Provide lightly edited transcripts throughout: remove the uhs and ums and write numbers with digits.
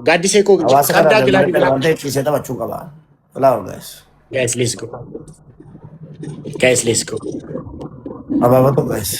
Gaddisee ko qabdaa Gilaabii wanta ibsiisee taphachuu qaba. Flower guys. Guys, let's go. Abaabatu guys.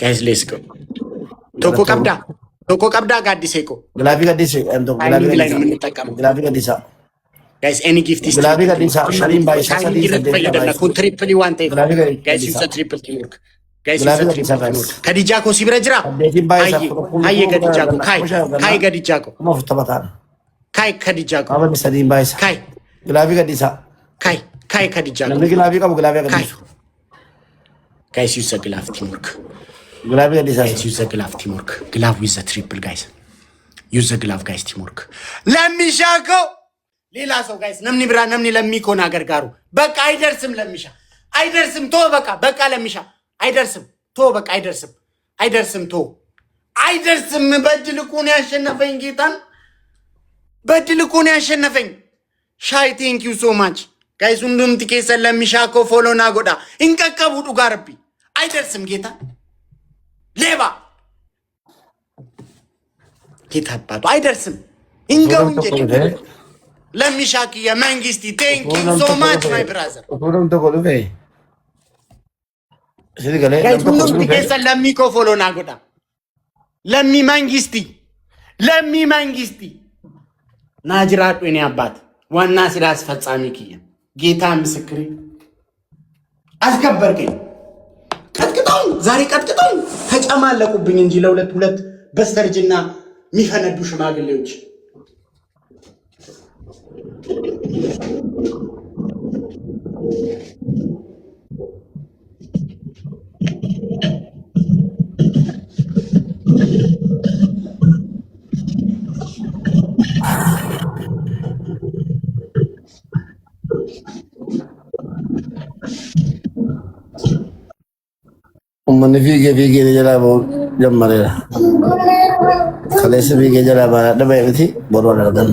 Guys, let's go. Tokko qabdaa Gaddisee ko. Gilaabii gaddisee Gilaabii gaddisaa. Guys, any gift is Gilaabii gaddisaa shaniin baay'isaa sadii fayyadamna kun triple waan ta'eef. Guys, it's a triple teamwork. Guys, it's a triple teamwork. Kadijaa ko si bira jira. Hayye Kadijaa ko kai Kadijaa ko. Moof taphataan. Kai Kadijaa ko. Abani sadiin baay'isaa. Kai Gilaabii gaddisaa. Kai Kadijaa ko. Namni gilaabii qabu gilaabii gaddisu. Guys, use a glove teamwork. Gilaabii gaddisaa. Guys, use a glove teamwork. Glove with a triple guys. Use a glove guys teamwork. Lamishako. ሌላ ሰው ጋይስ ነምኒ ብራ ነምኒ ለሚኮና ገርጋሩ በቃ አይደርስም ለሚሻ አይደርስም ቶ በቃ ለሚሻ አይደርስም ቶ በቃ አይደርስም ቶ አይደርስም በድልቁን ያሸነፈኝ ጌታን በድልቁን ያሸነፈኝ ሻይ ቴንክ ዩ ሶ ማች ጋይስ ሁንዱም ትኬሰ ለሚሻ ኮ ፎሎና ጎዳ እንቀቀቡ ዱጋርቢ አይደርስም ጌታ ሌባ ጌታ አባቱ አይደርስም እንገው እንጂ ለሚሻኪ የመንግስቲ ቴንክ ዩ ሶ ማች ማይ ብራዘር ፎሎም ተቆልፈ ሲገለ ሁሉም ትኬሰ ለሚኮ ፎሎና ጎዳ ለሚ መንግስቲ ናጅራጡ እኔ አባት ዋና ስራ አስፈጻሚ ክየ ጌታ ምስክሬ አስከበርከኝ ዛሬ ቀጥቅጠው ተጨማለቁብኝ እንጂ ለሁለት በስተርጅና የሚፈነዱ ሽማግሌዎች من فيك جلابه جمرة خلاص فيك جلابه دبي بثي برونا لدن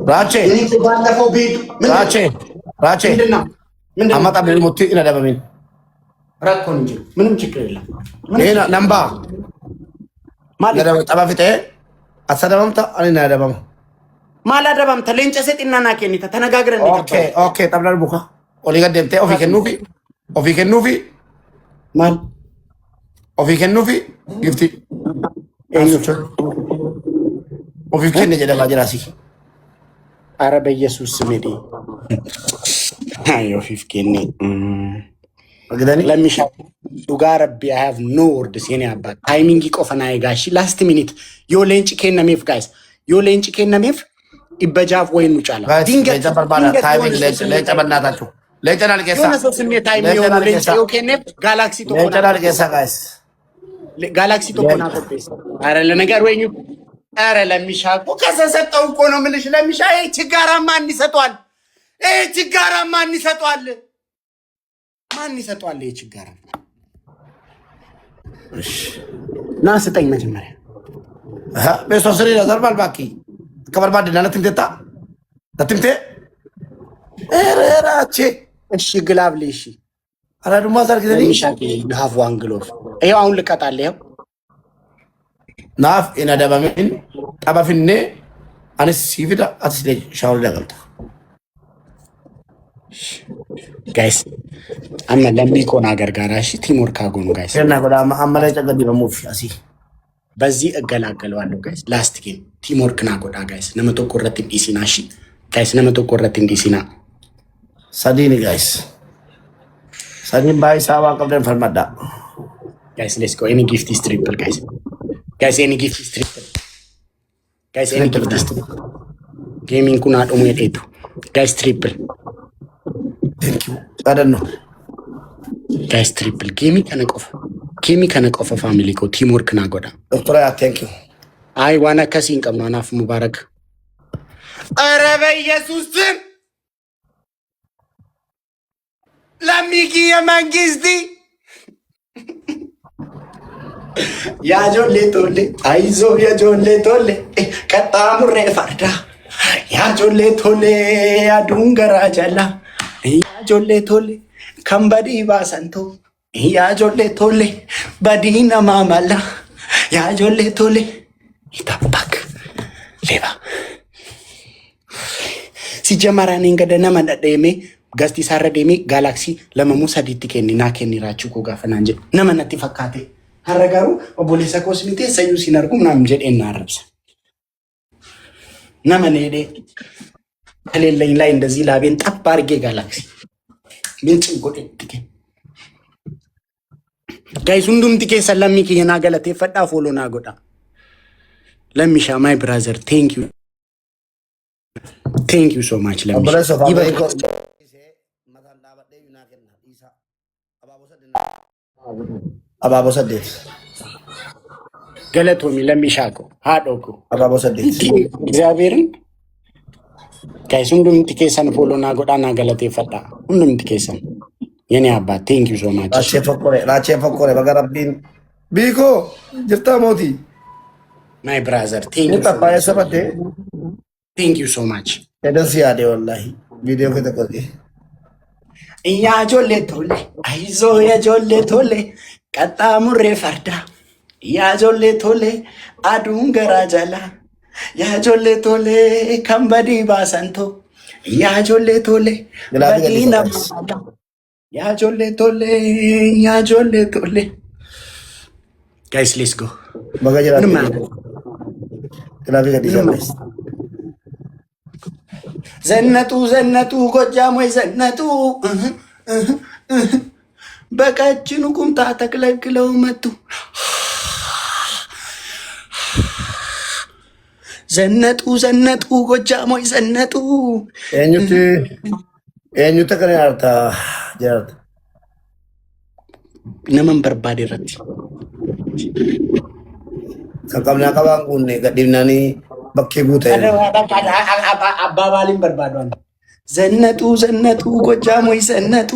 راچه أما تبلي موتي إن دبا مين راكون جي منم شكل لا هنا نمبا ما دبا تبا فيته أصلا تا أنا دبا ما لا دبا تلين جسد إننا ناكيني تتناغرن أوكي تبلا البوكا أولي قدم تي أوفي كنوفي مال أوفي كنوفي جفتي أوفي كنني جدا باجراسي عربي يسوع سميدي أيوة في كنني لمي شاف دوغا ربي I have no words يعني أبا timing يك أوفنا يغاشي last minute يو لينش كنا ميف guys يو لينش كنا ميف إبجاف وين مشالا دينغ timing لينش برناتاتو لينش نالكيسا يو نسو سمي timing يو لينش يو كنا galaxy تو لينش نالكيسا guys galaxy تو كنا كوبيس أره لنجار وين أره لميشا وكذا ستون كونو ملش لميشا إيه تجارة ما نسيتوال ما نسيتوال إيه تجارة ناس تاني مجمرة ها بس أصلي نظر بالباقي كبر بعد نانا تنتتا تنتة راچه إيش غلاف ليشي أنا روما زار كده لميشا كي you have one glove أيوة أقول لك أتعليه ناف إن هذا بمن أبا فيني أنا سيفيدا أتسلي شاور لقلتا guys أما لم يكون أجرجاراشي تيمور كاغونو guys أنا كده أما لا تقدر بموف أسي بزي أقل وانو guys last game تيمور كنا كده guys نمتو كورتين إسيناشي guys نمتو كورتين إسينا ساديني guys سادين باي ساوا كابتن فرمادا guys let's go any gift is triple guys any gift is triple guys any gift is triple gaming kuna adumu yetu guys triple thank you I don't know guys triple gaming kana kofa family ko teamwork na goda doctor thank you I wanna kasin kamna naf mubarak arabe jesus lamigi ya mangisti Ya jolle tolle, aizo ya jolle tolle, katamure farda. Ya jolle tolle, adungara jala. Ya jolle tolle, kambadi basanto. yaa ijoollee tole badii namaa mala yaa ijoollee tole itabbak leeba si jamaraniin gada nama dhadheeme gasti isaarra deemee gaalaksii lamamuu sadiitti kenni naa kenni raachuu koo gaafa naan jedhu nama natti fakkaate har'a garuu obboleessa koos miti sayyuu siin arguu naam jedheen na arrabsa nama needee ከሌለኝ ላይ እንደዚህ ላቤን ጠብ አድርጌ ጋላክሲ ምንጭ ጎደትከ ጋይስ ሁንዱም ትኬ ሰላም ሚኪና ገለቴ ፈዳ ፎሎና ጎዳ ለሚሻ ማይ ብራዘር ቴንክ ዩ ሶ ማች ለሚሻ አባቦ ሰዴት ገለቶሚ ለሚሻኮ ሃዶኮ አባቦ ሰዴት እግዚአብሔርን ጋይስ ሁንዱም ትኬ ሰን ፎሎና ጎዳና ገለቴ ፈዳ ሁንዱም ትኬ ሰን የኔ አባት ቴንክ ዩ ሶ ማች ራቼ ፈቆሬ በገረቢን ቢኮ ጅርታ ሞቲ ማይ ብራዘር ቴንክ ዩ ሶ ማች ደስ ያዴ ወላሂ ቪዲዮ ከተቆጤ እያ ጆሌ ቶሌ አይዞ የጆሌ ቶሌ ቀጣ ሙሬ ፈርዳ ያ ጆሌ ቶሌ አዱን ገራጀላ ያ ጆሌ ቶሌ ከምበዲ ባሰንቶ ያ ጆሌ ቶሌ በዲና ያ ጆሌ ቶሌ ጋይስ ሌትስ ጎ በጋጀራ ክላቪ ከዲዛለስ ዘነጡ ጎጃም ወይ ዘነጡ በቀጭኑ ቁምጣ ተክለክለው መጡ ዘነጡ ጎጃም ወይ ዘነጡ ኤኙት ከነ አርታ ጀርት ነመን በርባዴ ረት ከቀምና ቀባን ኩኔ ገዲናኒ በኬ ጉተ አባባሊን በርባዷን ዘነጡ ጎጃም ወይ ዘነጡ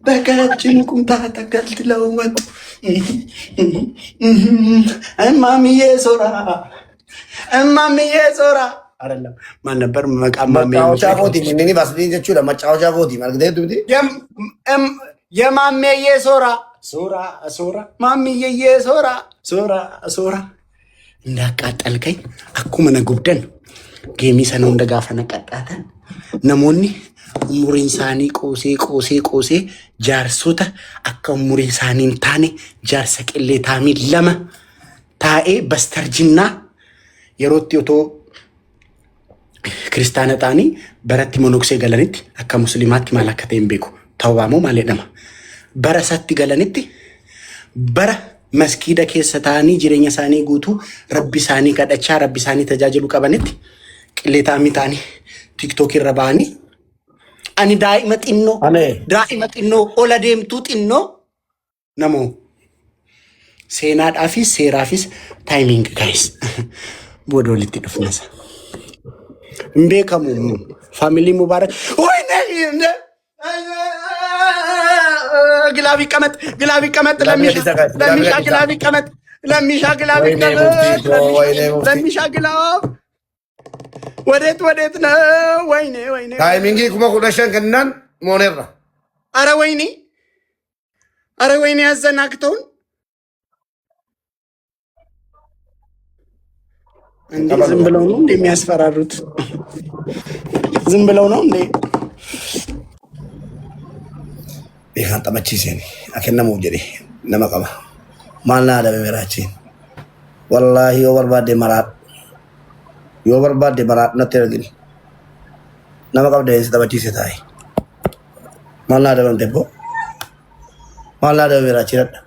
በቀጭኑ ቁምጣ ተከልክለው መጡ እማምዬ ሶራ አይደለም ማን ነበር መቃማጫ ቦቲ ምንኒ ባስዲ ጀቹ ለመጫወቻ ቦቲ ማርገደ ዱዲ የማምዬ ሶራ ማምዬ ሶራ እንዳቃጠልከኝ አኩመ ነጉብደን ጌሚ ሰነው እንደጋፈነ ቀጣተን ነሞኒ umurin isaanii qoosee jaarsota akka umurin isaanii hin taane jaarsa qillee taamii lama taa'ee bastarjinnaa yerootti otoo kiristaana ta'anii baratti monoksee galanitti akka musliimaatti maal akka ta'e hin beeku tawwaamoo maal jedhama bara satti galanitti bara maskiida keessa ta'anii jireenya isaanii guutuu rabbi isaanii kadhachaa rabbi isaanii tajaajilu qabanitti qillee taamii ta'anii tiktook irra ba'anii ani daa'ima xinnoo ola deemtuu xinnoo namoo seenaadhaafis seeraafis taayimiing gaayis booda walitti dhufnasa hin beekamu faamilii mubaarak ግላብ ይቀመጥ ለሚሻ ግላብ ወዴት ነው? ወይኔ ታይሚንግ ኩማ ኩዳሽን ከናን ሞኔራ አረ ወይኔ ያዘናግተውን እንዴ ዝም ብለው ነው እንደሚያስፈራሩት ዝም ብለው ነው እንዴ ቢሃን ተመችሲኒ አከነሙ ጀዲ ነመቀባ ማልና ደበራችን ወላሂ ወበርባዴ መራት yoo barbaadde baraadhatti argini nama qabda isa taphachiise taa'e maal naa dabamte boo maal naa dabame raachiradha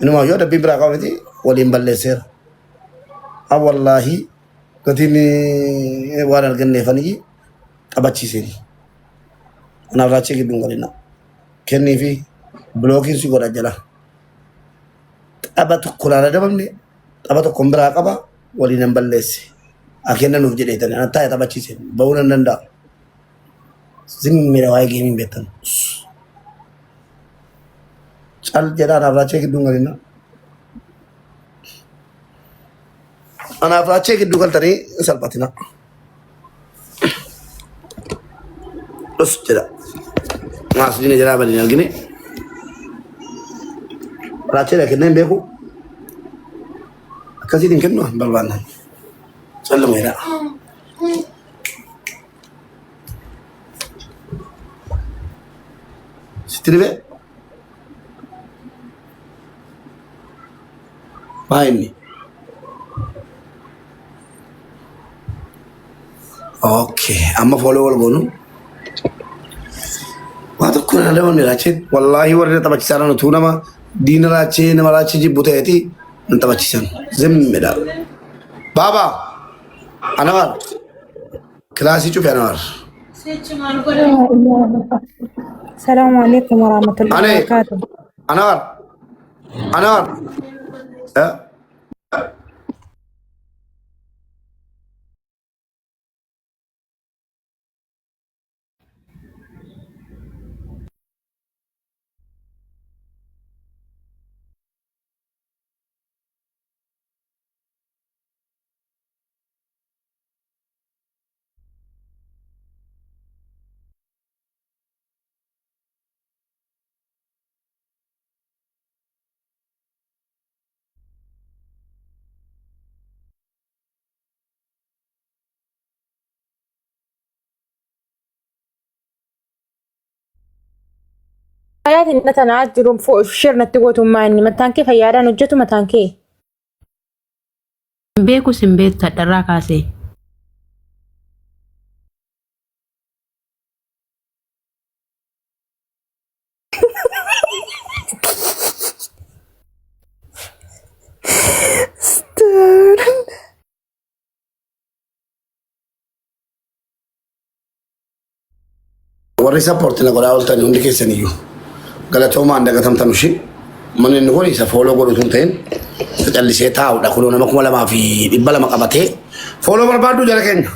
inumaa yoo dabbii biraa qabamiti waliin balleesseera wallaahi gatiin waan arganneefanii taphachiiseni kanaaf raachii gidduun godhina kennii fi bilookiin si godha jala tapha tokko laala dabamne tapha tokko biraa qaba waliin balleesse akeena nuuf jedheetani ana taa'ee taphachiise ba'uu nan danda'a zimmira waa'ee geemiin beektan cal jedha anaaf raachee gidduun galina anaaf raachee gidduu galtanii salphatina dhus jedha Masjidnya jala badin gini. Rache da kenen beku. Kasi din kenno balwana. Sallu mera. Sitribe. Paini. Okay, amma follow wal gonu. Wato kuna da wani race wallahi warda ta baci sarana tuna ma dina race na race ji buta yati nan ta baci san zimmida baba anwar klasi chu anwar السلام عليكم ورحمة الله وبركاته. anwar حياتي إن تنعجرون فوق شيرنا تقوتوا ماني متانكي فياران وجتوا متانكي Beeku sin beektu hadharraa kaasee. warri support na gola olta ni hundi kesani yu galatoma anda gatam tanushi man en gori sa follow godu tunten jalli se taw da kulo na makuma lama fi dibala makabate follow barbadu jara kenya